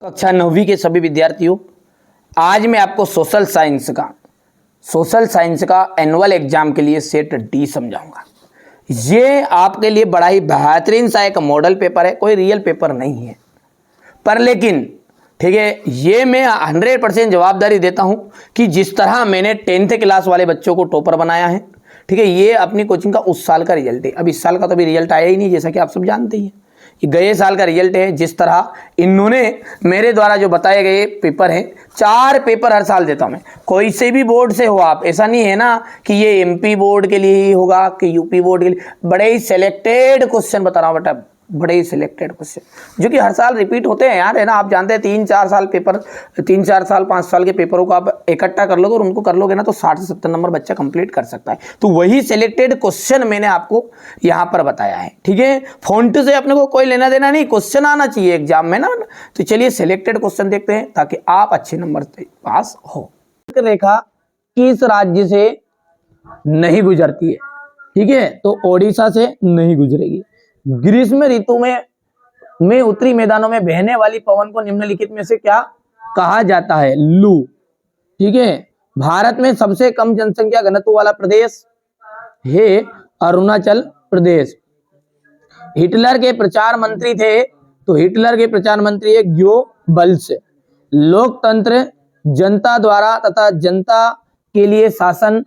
कक्षा 9वीं के सभी विद्यार्थियों, आज मैं आपको सोशल साइंस का एनुअल एग्जाम के लिए सेट डी समझाऊंगा। ये आपके लिए बड़ा ही बेहतरीन सा एक मॉडल पेपर है, कोई रियल पेपर नहीं है, पर लेकिन ठीक है, ये मैं 100% जवाबदारी देता हूं कि जिस तरह मैंने 10th क्लास वाले बच्चों को टॉपर बनाया है, ठीक है, ये अपनी कोचिंग का उस साल का रिजल्ट है। अब इस साल का तो अभी रिजल्ट आया ही नहीं, जैसा कि आप सब जानते ही हैं। ये गए साल का रिजल्ट है। जिस तरह इन्होंने मेरे द्वारा जो बताए गए पेपर हैं, 4 पेपर हर साल देता हूं मैं, कोई से भी बोर्ड से हो आप, ऐसा नहीं है ना कि ये एमपी बोर्ड के लिए ही होगा कि यूपी बोर्ड के लिए। बड़े ही सिलेक्टेड क्वेश्चन बता रहा हूं बेटा, बड़े ही सिलेक्टेड क्वेश्चन जो कि हर साल रिपीट होते हैं यार, है ना। आप जानते हैं 3-4 साल पेपर, 3-4 साल 5 साल के पेपरों को आप इकट्ठा कर लोगे और उनको कर लोगे ना, तो 60 से 70 नंबर बच्चा कंप्लीट कर सकता है। तो वही सिलेक्टेड क्वेश्चन मैंने आपको यहाँ पर बताया है, ठीक है। फॉन्ट से अपने को कोई लेना देना नहीं, क्वेश्चन आना चाहिए एग्जाम में ना। तो चलिए सिलेक्टेड क्वेश्चन देखते हैं ताकि आप अच्छे नंबर से पास हो। रेखा किस राज्य से नहीं गुजरती है, ठीक है, तो ओडिशा से नहीं गुजरेगी। ग्रीष्म ऋतु में उत्तरी मैदानों में बहने वाली पवन को निम्नलिखित में से क्या कहा जाता है? लू, ठीक है। भारत में सबसे कम जनसंख्या घनत्व वाला प्रदेश है अरुणाचल प्रदेश। हिटलर के प्रचार मंत्री थे, तो हिटलर के प्रचार मंत्री है गोबल्स। लोकतंत्र जनता द्वारा तथा जनता के लिए शासन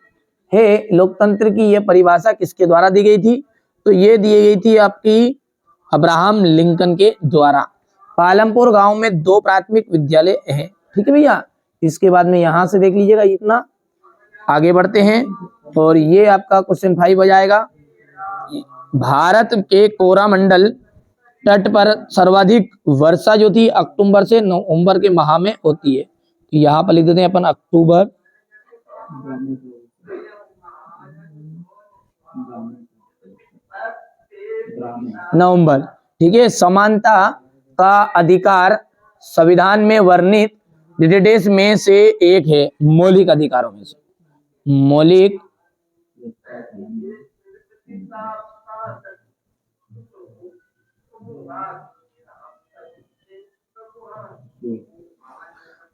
है। लोकतंत्र की यह परिभाषा किसके द्वारा दी गई थी? तो ये दी गई थी आपकी अब्राहम लिंकन के द्वारा। पालमपुर गांव में 2 प्राथमिक विद्यालय है, ठीक है भैया। इसके बाद में यहां से देख लीजिएगा, इतना आगे बढ़ते हैं और ये आपका क्वेश्चन 5 हो जाएगा। भारत के कोरामंडल तट पर सर्वाधिक वर्षा जो थी अक्टूबर से नवंबर के माह में होती है। तो यहाँ पर लिख देते हैं अपन अक्टूबर नवंबर, ठीक है। समानता का अधिकार संविधान में वर्णित देश में से एक है, मौलिक अधिकारों में से। मौलिक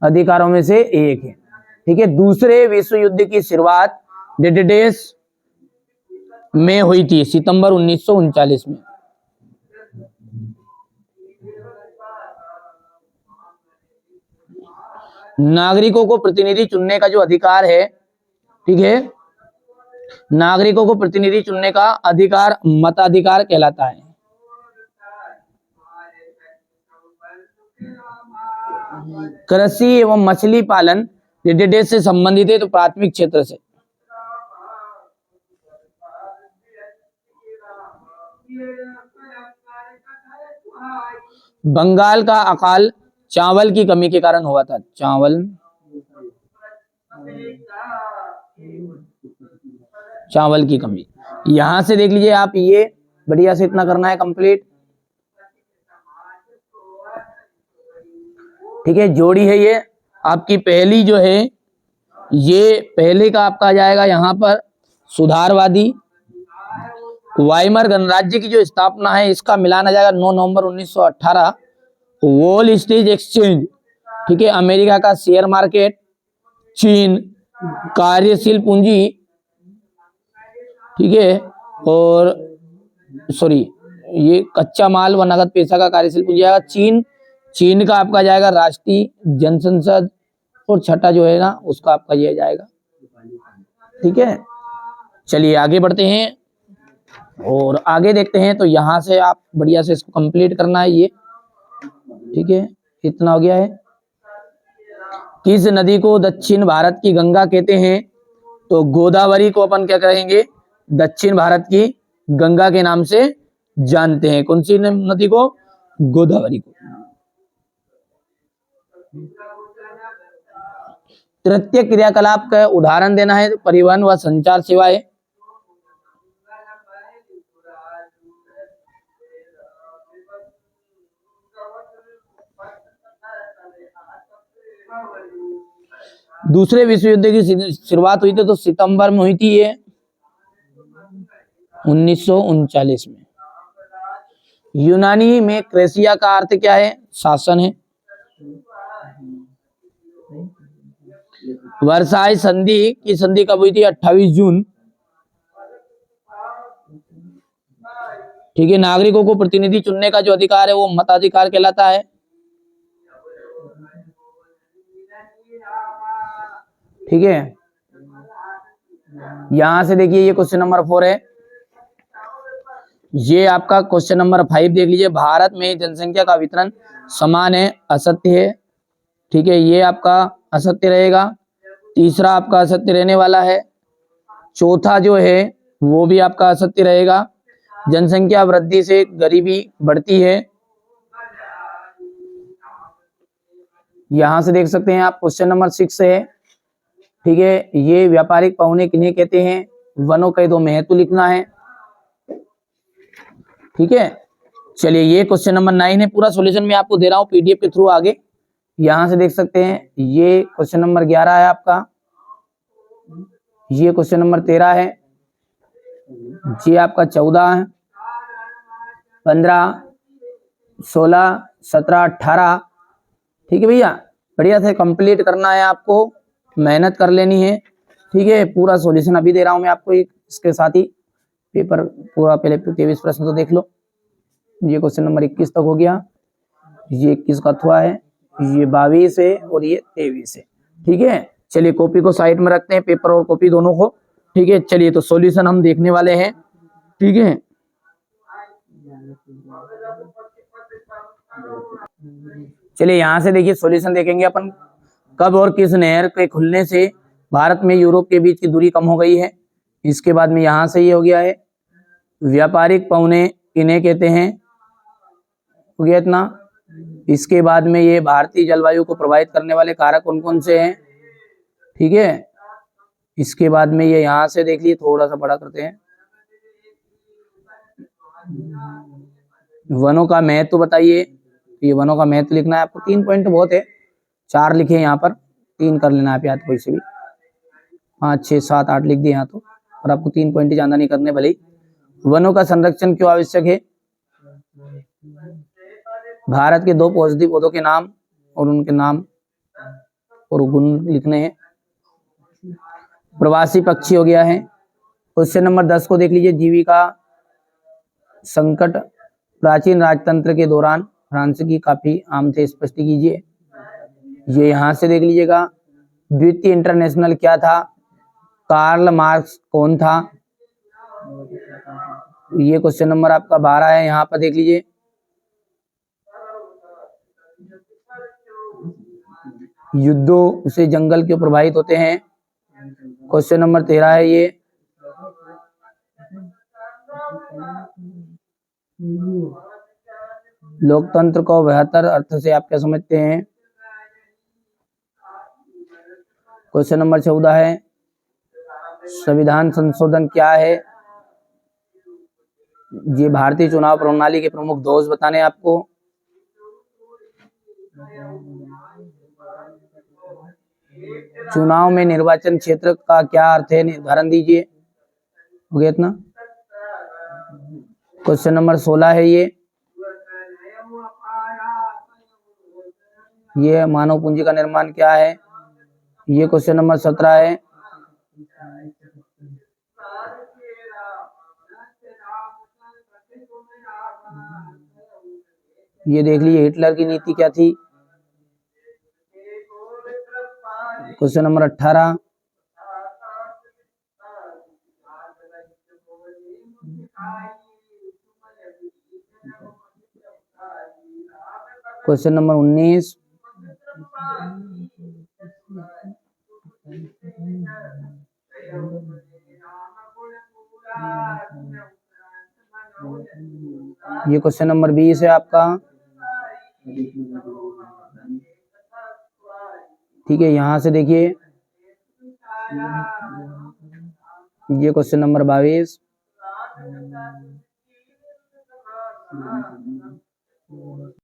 अधिकारों में से एक है, ठीक है। दूसरे विश्व युद्ध की शुरुआत देश में हुई थी सितंबर 1939 में। नागरिकों को प्रतिनिधि चुनने का जो अधिकार है, ठीक है, नागरिकों को प्रतिनिधि चुनने का अधिकार मताधिकार कहलाता है। कृषि एवं मछली पालन देश से संबंधित है, तो प्राथमिक क्षेत्र से। बंगाल का अकाल चावल की कमी के कारण हुआ था। चावल की कमी। यहां से देख लीजिए आप, ये बढ़िया से इतना करना है कंप्लीट, ठीक है। जोड़ी है ये आपकी पहली जो है, ये पहले का आपका आ जाएगा यहाँ पर सुधारवादी। वाइमर गणराज्य की जो स्थापना है, इसका मिलान आ जाएगा 9 नवंबर 1918। वॉल स्ट्रीट एक्सचेंज, ठीक है, अमेरिका का शेयर मार्केट। चीन कार्यशील पूंजी, ठीक है, और सॉरी, ये कच्चा माल व नगद पैसा का कार्यशील पूंजी आएगा। चीन का आपका जाएगा राष्ट्रीय जनसंसद, और छठा जो है ना उसका आपका ये जाएगा, ठीक है। चलिए आगे बढ़ते हैं और आगे देखते हैं। तो यहां से आप बढ़िया से इसको कंप्लीट करना है, ये ठीक है, इतना हो गया है। किस नदी को दक्षिण भारत की गंगा कहते हैं? तो गोदावरी को अपन क्या कहेंगे? दक्षिण भारत की गंगा के नाम से जानते हैं। कौन सी नदी को? गोदावरी को। तृतीय क्रियाकलाप का उदाहरण देना है, परिवहन व संचार सेवाएं। दूसरे विश्व युद्ध की शुरुआत हुई थी तो सितंबर में हुई थी, ये 1939 में। यूनानी में क्रेसिया का अर्थ क्या है? शासन है। वर्साई संधि की संधि कब हुई थी? 28 जून। ठीक है, नागरिकों को प्रतिनिधि चुनने का जो अधिकार है वो मताधिकार कहलाता है। ठीक है, यहां से देखिए ये क्वेश्चन नंबर 4 है। ये आपका क्वेश्चन नंबर 5 देख लीजिए। भारत में जनसंख्या का वितरण समान है, असत्य है। ठीक है, ये आपका असत्य रहेगा। तीसरा आपका असत्य रहने वाला है। चौथा जो है वो भी आपका असत्य रहेगा। जनसंख्या वृद्धि से गरीबी बढ़ती है। यहां से देख सकते हैं आप क्वेश्चन नंबर 6 है। ठीक है, ये व्यापारिक पौने किन्हें कहते हैं? वनों के दो महत्व लिखना है। ठीक है, चलिए ये क्वेश्चन नंबर 9 है। पूरा सॉल्यूशन मैं आपको दे रहा हूँ पीडीएफ के थ्रू आगे। यहां से देख सकते हैं ये क्वेश्चन नंबर 11 है आपका। ये क्वेश्चन नंबर 13 है। ये आपका 14 है, 15, 16, 17, 18। ठीक है भैया, बढ़िया से कंप्लीट करना है आपको, मेहनत कर लेनी है। ठीक है, पूरा सॉल्यूशन अभी दे रहा हूं मैं आपको इसके साथ ही। पेपर पूरा पहले 23 प्रश्न तो देख लो। ये क्वेश्चन नंबर 21 तक हो गया। ये 21 का थुआ है, ये 22 है और ये 23 है। ठीक है, चलिए कॉपी को साइड में रखते हैं, पेपर और कॉपी दोनों को। ठीक है, चलिए तो सॉल्यूशन हम देखने वाले हैं। ठीक है, चलिए यहां से देखिए सॉल्यूशन देखेंगे अपन। कब और किस नहर के खुलने से भारत में यूरोप के बीच की दूरी कम हो गई है? इसके बाद में यहां से ये हो गया है व्यापारिक पौने किन्हें कहते हैं, हो गया इतना। इसके बाद में ये भारतीय जलवायु को प्रभावित करने वाले कारक कौन कौन से हैं? ठीक है, इसके बाद में ये यहां से देख लीजिए, थोड़ा सा बड़ा करते हैं। वनों का महत्व बताइए। ये वनों का महत्व लिखना है आपको। 3 पॉइंट बहुत है, 4 लिखे यहाँ पर, 3 कर लेना आप याद कोई से भी। 5, 6, 7, 8 लिख दिए यहाँ तो, और आपको 3 पॉइंट ज्यादा नहीं करने भले ही। वनों का संरक्षण क्यों आवश्यक है? भारत के 2 औषधि पौधों के नाम और उनके नाम और गुण लिखने हैं। प्रवासी पक्षी हो गया है। क्वेश्चन नंबर 10 को देख लीजिए। जीविका संकट प्राचीन राजतंत्र के दौरान फ्रांस की काफी आम थे, स्पष्ट कीजिए। ये यहां से देख लीजिएगा। द्वितीय इंटरनेशनल क्या था? कार्ल मार्क्स कौन था? ये क्वेश्चन नंबर आपका 12 है, यहाँ पर देख लीजिए। युद्धों से जंगल क्यों प्रभावित होते हैं? क्वेश्चन नंबर 13 है ये। लोकतंत्र को बेहतर अर्थ से आप क्या समझते हैं? क्वेश्चन नंबर 14 है। संविधान संशोधन क्या है? ये भारतीय चुनाव प्रणाली के प्रमुख दोष बताने आपको। चुनाव में निर्वाचन क्षेत्र का क्या अर्थ है? निर्धारण दीजिए। हो गया इतना। क्वेश्चन नंबर 16 है ये मानव पूंजी का निर्माण क्या है? ये क्वेश्चन नंबर 17 है। ये देख लीजिए हिटलर की नीति क्या थी? Question number 18। Question number 19। ये क्वेश्चन नंबर 20 है आपका। ठीक है, यहां से देखिए ये क्वेश्चन नंबर 22।